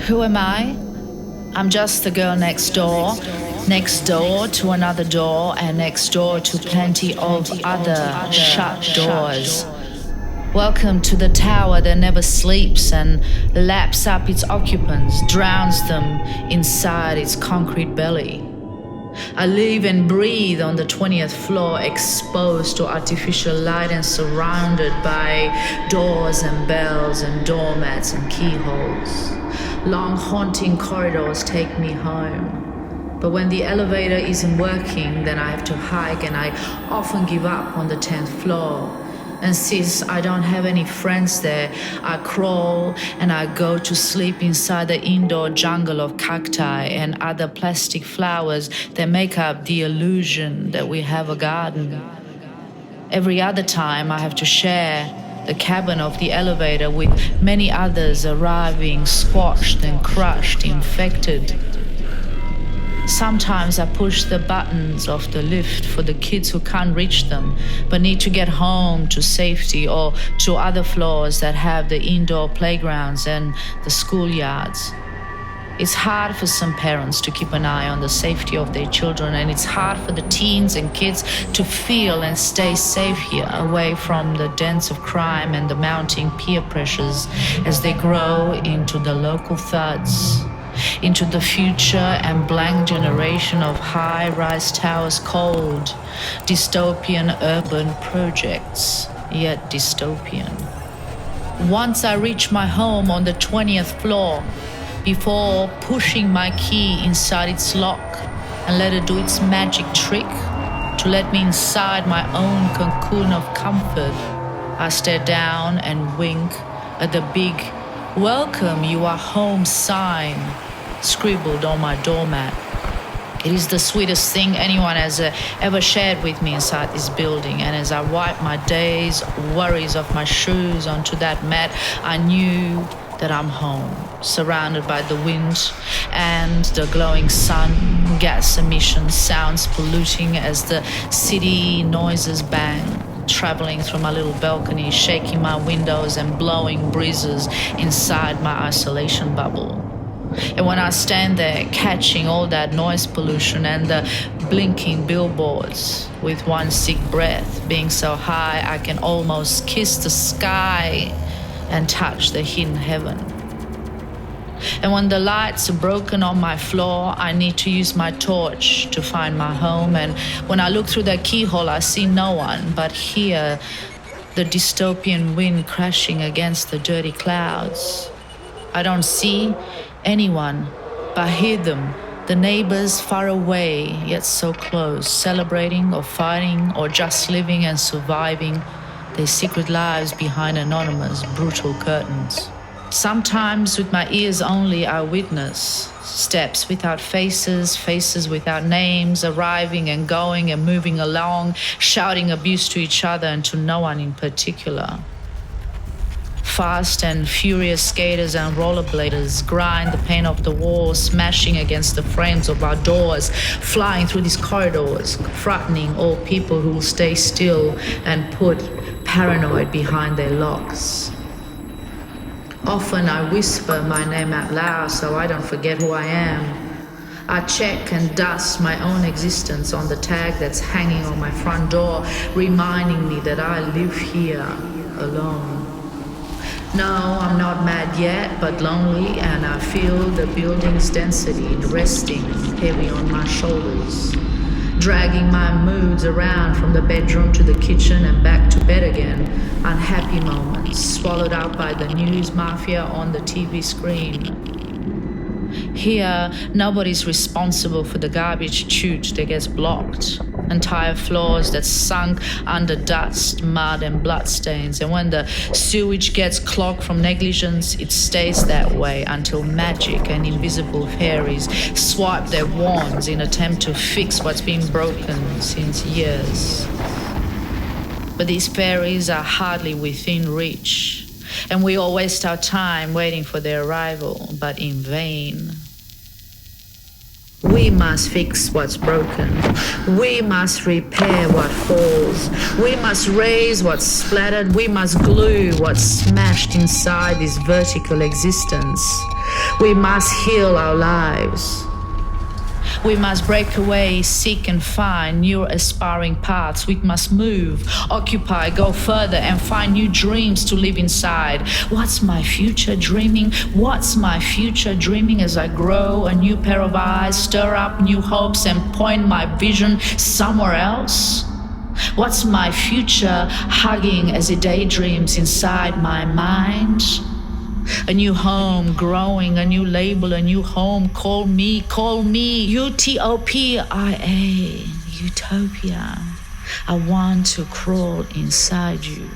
Who am I? I'm just the girl next door to another door, and next door to plenty of other shut doors. Welcome to the tower that never sleeps and laps up its occupants, drowns them inside its concrete belly. I live and breathe on the 20th floor, exposed to artificial light and surrounded by doors and bells and doormats and keyholes. Long haunting corridors take me home. But when the elevator isn't working, then I have to hike, and I often give up on the 10th floor. And since I don't have any friends there, I crawl and I go to sleep inside the indoor jungle of cacti and other plastic flowers that make up the illusion that we have a garden. Every other time I have to share the cabin of the elevator with many others arriving squashed and crushed, infected. Sometimes I push the buttons of the lift for the kids who can't reach them but need to get home to safety, or to other floors that have the indoor playgrounds and the schoolyards. It's hard for some parents to keep an eye on the safety of their children, and it's hard for the teens and kids to feel and stay safe here, away from the dens of crime and the mounting peer pressures as they grow into the local thuds, into the future and blank generation of high-rise towers called dystopian urban projects, yet dystopian. Once I reach my home on the 20th floor, before pushing my key inside its lock and let it do its magic trick to let me inside my own cocoon of comfort, I stare down and wink at the big "Welcome, you are home" sign scribbled on my doormat. It is the sweetest thing anyone has ever shared with me inside this building, and as I wipe my day's worries off my shoes onto that mat, I knew that I'm home, surrounded by the wind and the glowing sun, gas emissions, sounds polluting as the city noises bang, traveling through my little balcony, shaking my windows and blowing breezes inside my isolation bubble. And when I stand there catching all that noise pollution and the blinking billboards with one sick breath, being so high I can almost kiss the sky and touch the hidden heaven. And when the lights are broken on my floor, I need to use my torch to find my home. And when I look through that keyhole, I see no one but hear the dystopian wind crashing against the dirty clouds. I don't see anyone, but hear them, the neighbors far away, yet so close, celebrating or fighting or just living and surviving their secret lives behind anonymous, brutal curtains. Sometimes with my ears only I witness steps without faces, faces without names, arriving and going and moving along, shouting abuse to each other and to no one in particular. Fast and furious skaters and rollerbladers grind the paint off the walls, smashing against the frames of our doors, flying through these corridors, frightening all people who will stay still and put paranoid behind their locks. Often I whisper my name out loud so I don't forget who I am. I check and dust my own existence on the tag that's hanging on my front door, reminding me that I live here alone. No, I'm not mad yet, but lonely, and I feel the building's density resting heavy on my shoulders, dragging my moods around from the bedroom to the kitchen and back to bed again. Unhappy moments swallowed up by the news mafia on the TV screen. Here, nobody's responsible for the garbage chute that gets blocked. Entire floors that sunk under dust, mud and bloodstains. And when the sewage gets clogged from negligence, it stays that way until magic and invisible fairies swipe their wands in attempt to fix what's been broken since years. But these fairies are hardly within reach, and we all waste our time waiting for their arrival, but in vain. We must fix what's broken. We must repair what falls. We must raise what's splattered. We must glue what's smashed inside this vertical existence. We must heal our lives. We must break away, seek and find new aspiring paths. We must move, occupy, go further and find new dreams to live inside. What's my future dreaming? What's my future dreaming as I grow a new pair of eyes, stir up new hopes and point my vision somewhere else? What's my future hugging as it daydreams inside my mind? A new home growing, a new label, a new home. Call me, Utopia, Utopia. I want to crawl inside you.